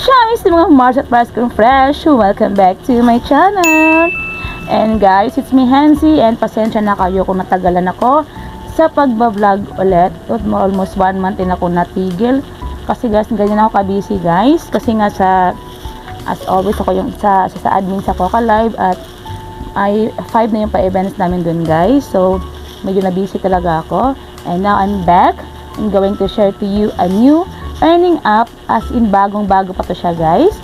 Guys, mga Mars at Mars kong fresh, welcome back to my channel. And guys, it's me Hansi, and pasensya na kayo kung natagalan ako sa pagbablog ulit. Almost 1 month din ako natigil kasi guys, ganyan ako ka-busy guys, kasi nga as always ako yung sa admin sa Coca Live, at ay 5 na yung pa-events namin dun guys, so medyo na-busy talaga ako. And now I'm back. I'm going to share to you a new earning app, as in bagong-bago pa to siya guys.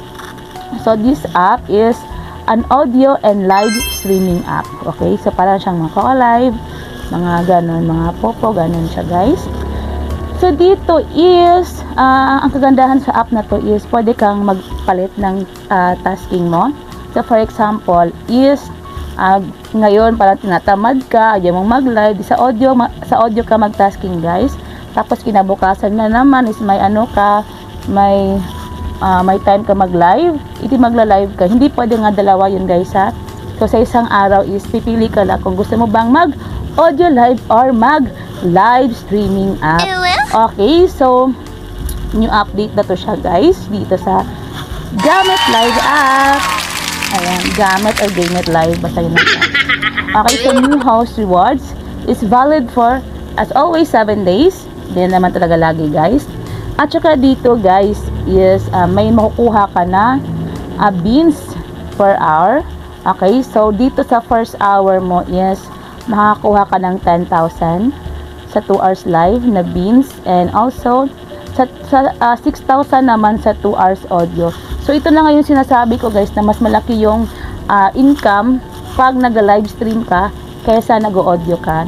So this app is an audio and live streaming app. Okay, so parang siyang mga Coca Live, mga ganon, mga popo, ganon siya guys. So dito is ang kagandahan sa app na to is pwede kang magpalit ng tasking mo. So for example is ngayon parang tinatamad ka, ayaw mong mag-live, sa audio ka mag-tasking guys. Tapos kinabukasan na naman is may may time ka mag-live, magla-live ka. Hindi pwede nga dalawa yun guys ha. So sa isang araw is pipili ka lang kung gusto mo bang mag-audio live or mag-live streaming app. Okay, so new update na to siya guys dito sa Gamit Live app. Ayan, Gamit or Gamit Live, basta yun na siya. Okay, so new house rewards is valid for, as always, 7 days. Din naman talaga lagi guys. At saka dito guys is may makukuha ka na beans per hour. Okay, so dito sa first hour mo is makakuha ka ng 10,000 sa 2 hours live na beans, and also sa 6,000 naman sa 2 hours audio. So ito na ngayon sinasabi ko guys, na mas malaki yung income pag nag-live stream ka kaysa nag-audio ka.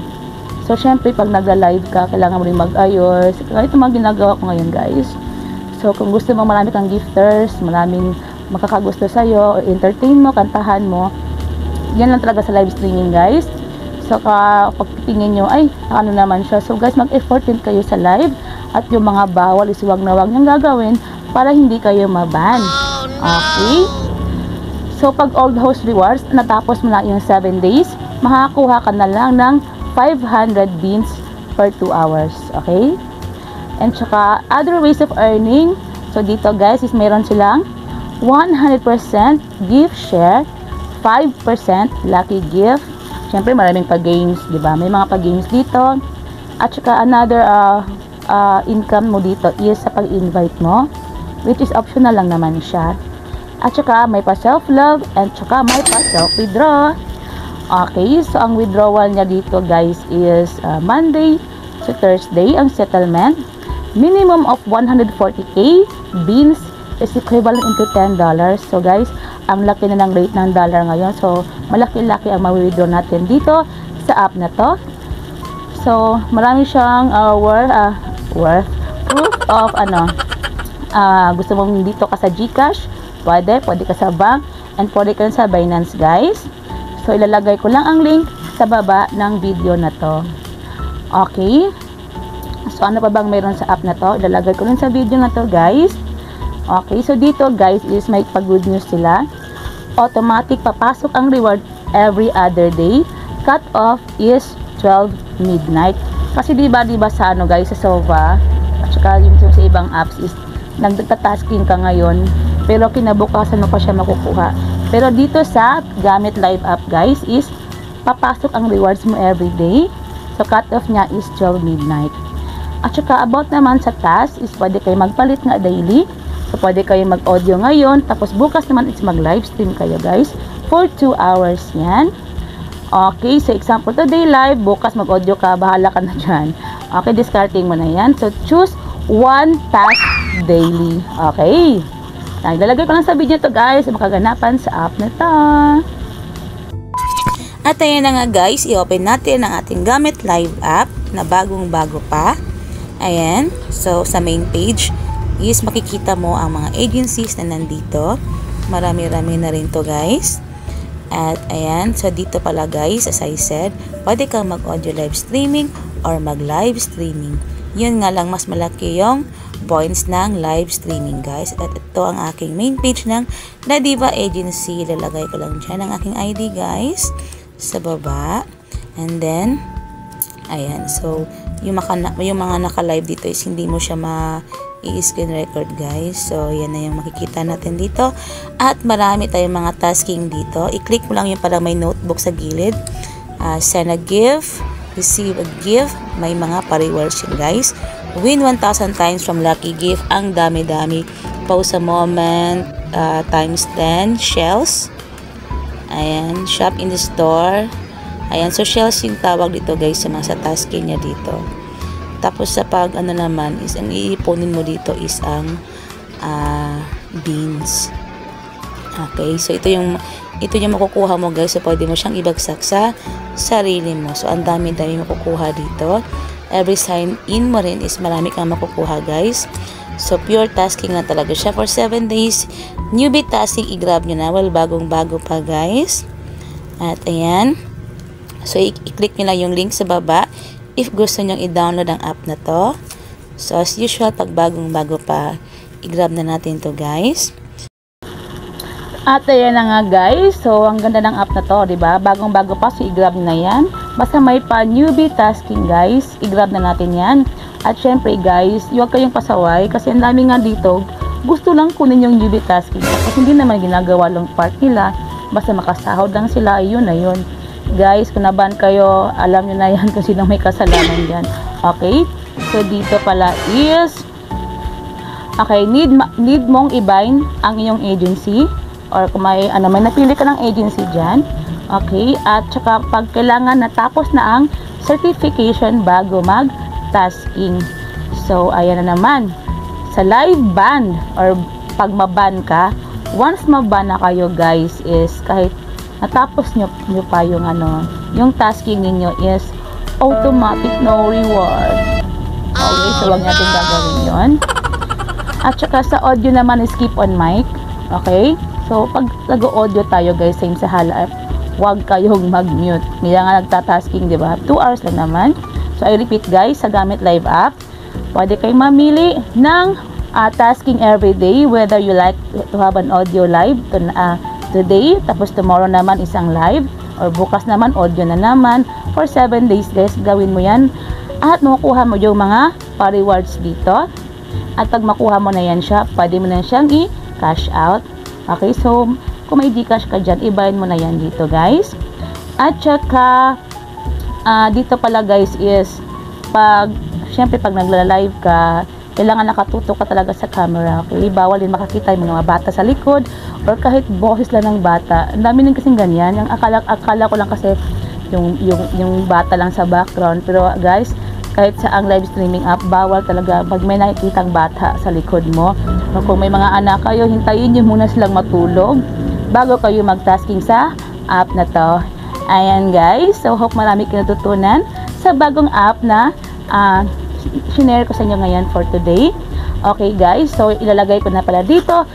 So, syempre, pag nag-live ka, kailangan mo rin mag-ayos. Ito mga ginagawa ko ngayon, guys. So, kung gusto mo marami kang gifters, maraming makakagusto sa'yo, or entertain mo, kantahan mo, yan lang talaga sa live streaming, guys. So, pag tingin nyo, ay, ano naman siya. So, guys, mag-effort din kayo sa live. At yung mga bawal is wag na wag niyong gagawin para hindi kayo maban. Okay? So, pag old host rewards, natapos mo na yung 7 days, makakakuha ka na lang ng 500 beans per 2 hours. Okay? And saka, other ways of earning. So, dito guys, is mayroon silang 100% gift share, 5% lucky gift. Siyempre, maraming pa-games, diba? May mga pa-games dito. At saka, another income mo dito is sa pag-invite mo, which is optional lang naman siya. At saka, may pa-self-love, and saka may pa-self-withdraw. Okay, so ang withdrawal niya dito guys is Monday to Thursday ang settlement. Minimum of 140k beans is equivalent into $10. So guys, ang laki na ng rate ng dollar ngayon. So malaki-laki ang ma-withdraw natin dito sa app na to. So marami siyang worth proof of gusto mong dito ka sa GCash, pwede ka sa bank, and pwede ka sa Binance guys. So, ilalagay ko lang ang link sa baba ng video na to. Okay? So, ano pa bang mayroon sa app na to? Ilalagay ko lang sa video na to, guys. Okay? So, dito, guys, is may pag-good news sila. Automatic papasok ang reward every other day. Cut off is 12 midnight. Kasi, diba sa guys, sa Sova, at saka yung sa ibang apps is nagtatasking ka ngayon, pero kinabukasan mo pa siya makukuha. Pero dito sa Gamit Live app guys is papasok ang rewards mo everyday. So cut off niya is 12 midnight. At saka about naman sa task is pwede kayo magpalit nga daily. So pwede kayo mag-audio ngayon, tapos bukas naman is mag-live stream kayo guys for 2 hours yan. Okay, so example today live, bukas mag-audio ka, bahala ka na dyan. Okay, discarding mo na yan. So choose one task daily. Okay. Ilalagay ko lang sa video to guys, makaganapan sa app na to. At ayan na nga guys, i-open natin ang ating Gamit Live app na bagong-bago pa. Ayan, so sa main page is makikita mo ang mga agencies na nandito. Marami-rami na rin to guys. At ayan, so dito pala guys, as I said, pwede kang mag-audio live streaming or mag-live streaming. Yun nga lang, mas malaki yung points ng live streaming guys. At ito ang aking main page ng Nadiva Agency. Lalagay ko lang dyan ang aking ID guys sa baba. And then ayan, so yung mga naka-live dito is hindi mo siya i-screen record guys. So yan na yung makikita natin dito. At marami tayong mga tasking dito. I-click mo lang yung parang may notebook sa gilid. Send a gift, receive a gift. May mga pa-rewards yun guys. Win 1,000 times from lucky gift. Ang dami-dami. Pause a moment, times 10 shells. Ayan, shop in the store. Ayan, so shells yung tawag dito guys sa mga sa tasking niya dito. Tapos sa pag ano naman is ang iipunin mo dito is ang beans. Okay, so ito yung makukuha mo guys. So pwede mo siyang ibagsak sa sarili mo. So ang dami-dami makukuha dito. Every sign in mo rin is marami kang makukuha guys. So pure tasking na talaga siya for 7 days. Newbie tasking, i-grab nyo na. Well, bagong-bago pa guys. At ayan. So i-click nyo lang yung link sa baba if gusto nyong i-download ang app na to. So as usual, pag bagong-bago pa, i-grab na natin to guys. At ayan na nga guys. So ang ganda ng app na to, diba? Bagong-bago pa, so i-grab na yan. Basta may pa newbie tasking guys, i-grab na natin yan. At syempre guys, huwag kayong pasaway kasi ang dami nga dito, gusto lang kunin yung newbie tasking. Kasi hindi naman ginagawa lang part nila. Basta makasahod lang sila, ayun na yun. Guys, kung naban kayo, alam nyo na yan kung sinong may kasalanan dyan. Okay? So, dito pala is, okay, need mong i-bind ang iyong agency. Or kung may napili ka ng agency dyan. Okay? At saka, pag kailangan natapos na ang certification bago mag-tasking. So, ayan na naman. Sa live band, or pag maban ka, once maban na kayo guys, is kahit natapos nyo pa yung yung tasking ninyo is automatic no reward. Okay, so wag natin gagawin yun. At saka sa audio naman is keep on mic. Okay, so pag nag-audio tayo guys, same sa hala, wag kayong mag-mute. Kaya nga nagtatasking, di ba? 2 hours lang naman. So I repeat guys, sa gamit live app, pwede kayong mamili ng tasking every day, whether you like to have an audio live today, tapos tomorrow naman isang live, or bukas naman audio na naman. For 7 days guys, gawin mo yan. At makukuha mo yung mga pa-rewards dito. At pag makuha mo na yan siya, pwede mo na siyang i-cash out. Okay, so kung may Gcash ka dyan, i-bind mo na yan dito guys. At saka dito pala guys is syempre pag nagla-live ka, kailangan nakatutok ka talaga sa camera. Okay? Bawal din makakita yung mga bata sa likod or kahit boses lang ng bata. Ang dami din kasing ganyan. Yung akala ko lang kasi yung bata lang sa background. Pero guys, kahit sa ang live streaming app, bawal talaga pag may nakikitang bata sa likod mo. O kung may mga anak kayo, hintayin nyo muna silang matulog bago kayo mag-tasking sa app na to. Ayan guys, so hope marami kayo natutunan sa bagong app na sinare ko sa inyo ngayon for today. Okay guys, so ilalagay ko na pala dito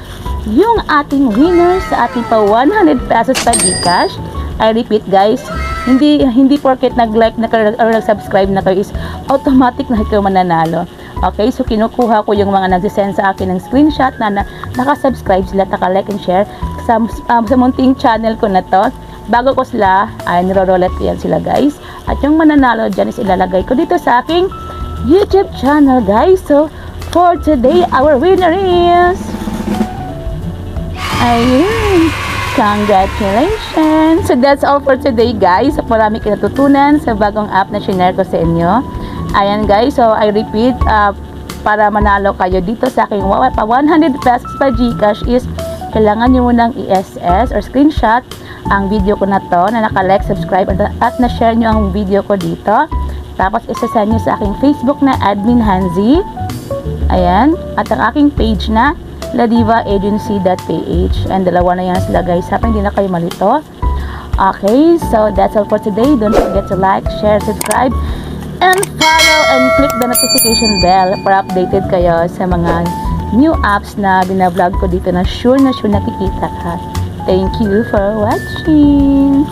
yung ating winner sa ating pa 100 pesos pa Gcash. I repeat guys, hindi porket nag-like na kayo or nag-subscribe na kayo is automatic na kayo mananalo. Okay, so kinukuha ko yung mga nagsisend sa akin ng screenshot na naka-subscribe sila, naka-like and share sa munting channel ko na to. Bago ko sila, ay niro-roulette ko yan sila guys. At yung mananalo dyan is ilalagay ko dito sa aking YouTube channel guys. So, for today, our winner is... ayun! Congratulations! So, that's all for today guys. So, marami kayo natutunan sa bagong app na sinare ko sa inyo. Ayan guys, so I repeat, para manalo kayo dito sa aking 100 pesos pa Gcash is kailangan nyo munang i-SS or screenshot ang video ko na to na naka-like, subscribe at na-share nyo ang video ko dito. Tapos isa-send nyo sa aking Facebook na Admin Hanzi. Ayan. At ang aking page na ladivaAgency.ph. And dalawa na yan sila guys. Hapa hindi na kayo malito. Okay, so that's all for today. Don't forget to like, share, subscribe, and follow and click the notification bell para updated kayo sa mga new apps na binablog ko dito na sure nakikita ka. Thank you for watching.